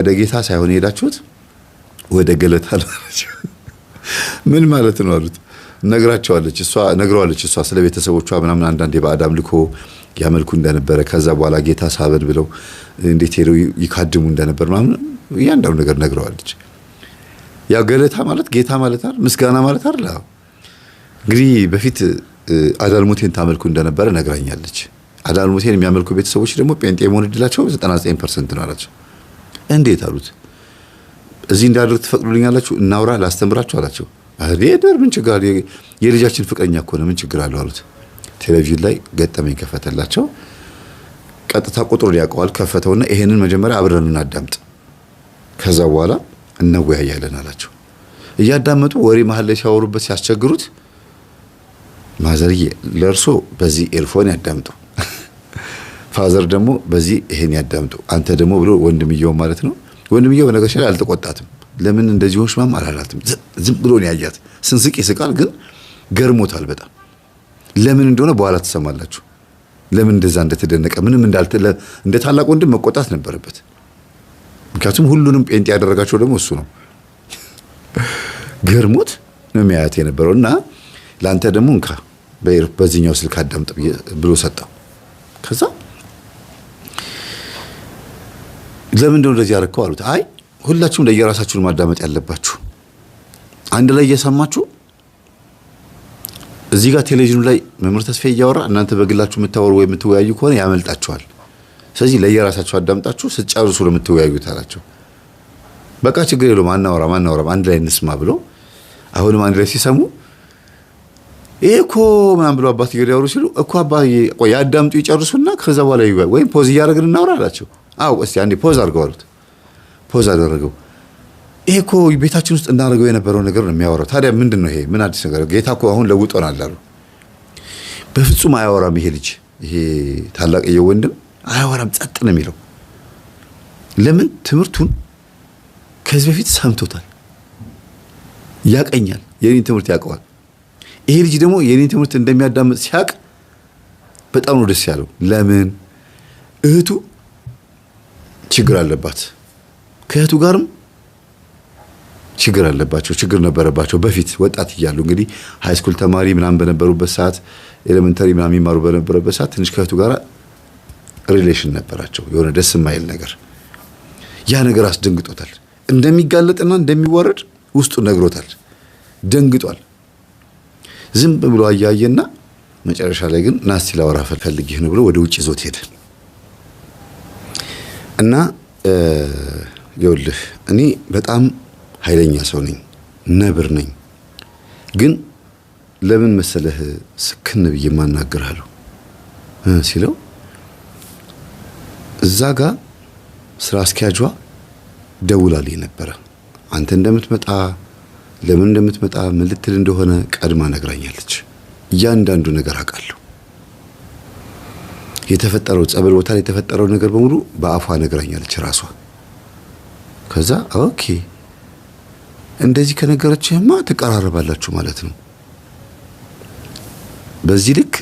ወደ ጌታ ሳይሆን ሄዳችሁት ወደ ገለታ አላችሁ ምን ማለት ነው አሉት ነግራቸዋለች እሷ ስለ ቤተሰቦቿ ምናምን አንዳንዴ ባዕድ አምልኮ ያመልኩ እንደነበረ ከዛ በኋላ ጌታ ሳበን ብለው እንዴት ሄደው ይካድሙ እንደነበር ምናምን ያንዳው ነገር ነግረዋለች ያ ገለታ ማለት ጌታ ማለት አይደል ምስጋና ማለት አይደል እንግዲህ በፊት አዳልሙቴን ታመልኩ እንደነበረ ነግራኛለች አዳልሙቴን የሚያመልኩ ቤተሰቦች ደግሞ ጴንጤ መሆን እድላቸው 99% ነው አላቸው እንዴት አሉት እዚህ እንዳደር ትፈቅዱልኛላችሁ እናውራ ላስተምራችሁ አላቸው አሬደር ምን ችግር የልጃችን ፍቅረኛ እኮ ነው ምን ችግር አለው አሉት ቴሌቪዥን ላይ ገጠመኝ ከፈተላቸው ቀጥታ ቁጥሩን ያውቀዋል ከፈተውና ይሄንን መጀመሪያ አብረን እናዳምጥ ከዛ በኋላ እንወያያለን አላቸው እያዳመጡ ወሬ መሃል ላይ ሲያወሩበት ሲያስቸግሩት ማዘርዬ ለርሶ በዚህ ኤርፎን ያዳምጡ ፋዘር ደግሞ በዚህ ይሄን ያዳምጡ አንተ ደግሞ ብሎ ወንድምየው ማለት ነው ወንድምየው በነገር ላይ አልተቆጣትም ለምን እንደዚህ ሆንሽ ማም አላላትም ዝም ብሎ ነው ያያት ስንስቅ ይስቃል ግን ገርሞታል በጣም ለምን እንደሆነ በኋላ ተሰማላችሁ ለምን እንደዛ እንደተደነቀ ምንም እንደ ታላቅ ወንድም መቆጣት ነበረበት ምክንያቱም ሁሉንም ጴንጤ ያደረጋቸው ደግሞ እሱ ነው ገርሞት ነው የሚያያት የነበረውና ላንተ ደግሞ እንካ በዚህኛው ስልክ አዳምጥ ብሎ ሰጠው ከዛ ለምን እንደው እንደዚህ ያረከው አሉት አይ ሁላችሁም ለየራሳችሁን ማዳመጥ ያለባችሁ አንድ ላይ እየሰማችሁ እዚህ ጋር ቴሌቪዥኑ ላይ መምህር ተስፋዬ እያወራ እናንተ በግላችሁ የምታወሩ ወይ የምትወያዩ ከሆነ ያመልጣችኋል ስለዚህ ለየራሳችሁ አዳምጣችሁ ስትጨርሱ ለምትወያዩት አላቸው በቃ ችግር የለውም ማናወራ አንድ ላይ እንስማ ብሎ አሁንም አንድ ላይ ሲሰሙ እኮ ምናምን ብሎ አባት ይገዳሩ ሲሉ እኮ አባዬ ቆይ አዳምጡ ይጨርሱና ከዛ በኋላ ይወያዩ ወይም ፖዝ እያደረግን እናወራ አላቸው አው እስቲ አንዴ ፖዝ አድርገው አሉት ፖዝ አደረገው እኮ ቤታችን ውስጥ እናደርገው የነበረው ነገር ነው የሚያወራው ታዲያ ምንድነው ይሄ ምን አዲስ ነገር ጌታ እኮ አሁን ለውጦናል አሉ በፍጹም አያወራም ይሄ ልጅ ይሄ ታላቅየው ወንድም አያወራም ጸጥ ነው የሚለው ለምን ትምህርቱን ከዚህ በፊት ሰምቶታል ያቀኛል የኔን ትምህርት ያቀዋል ይሄ ልጅ ደግሞ የኔን ትምህርት እንደሚያዳምጥ ሲያቅ በጣም ነው ደስ ያለው ለምን እህቱ ችግር አለባት ከእህቱ ጋርም ችግር ነበረባቸው በፊት ወጣት ይያሉ እንግዲህ ሃይ ስኩል ተማሪ ምናምን በነበሩበት ሰዓት ኤሌመንተሪ ምናምን ይማሩ በነበረበት ሰዓት ትንሽ ከእህቱ ጋር ሪሌሽን ነበራቸው የሆነ ደስ የማይል ነገር ያ ነገር አስደንግጦታል እንደሚጋለጥና እንደሚዋረድ ውስጡ ነግሮታል ደንግጧል ዝም ብሎ አያየና መጨረሻ ላይ ግን ናስቲ ላወራ ፈልጌ ነው ብሎ ወደ ውጭ ይዞት ሄደ እና ይኸውልህ እኔ በጣም ኃይለኛ ሰው ነኝ ነብር ነኝ ግን ለምን መሰለህ ስክን ብዬ ማናገራለሁ ሲለው እዛ ጋር ስራ አስኪያጇ ደውላልኝ ነበር አንተ እንደምትመጣ ለምን እንደምትመጣ ምን ልትል እንደሆነ ቀድማ ነግራኛለች ያንዳንዱ ነገር አውቃለሁ የተፈጠረው ጸበል ቦታ ላይ የተፈጠረው ነገር በሙሉ በአፏ ነግራኛለች ራሷ ከዛ ኦኬ እንደዚህ ከነገረችህማ ተቀራረባላችሁ ማለት ነው በዚህ ልክ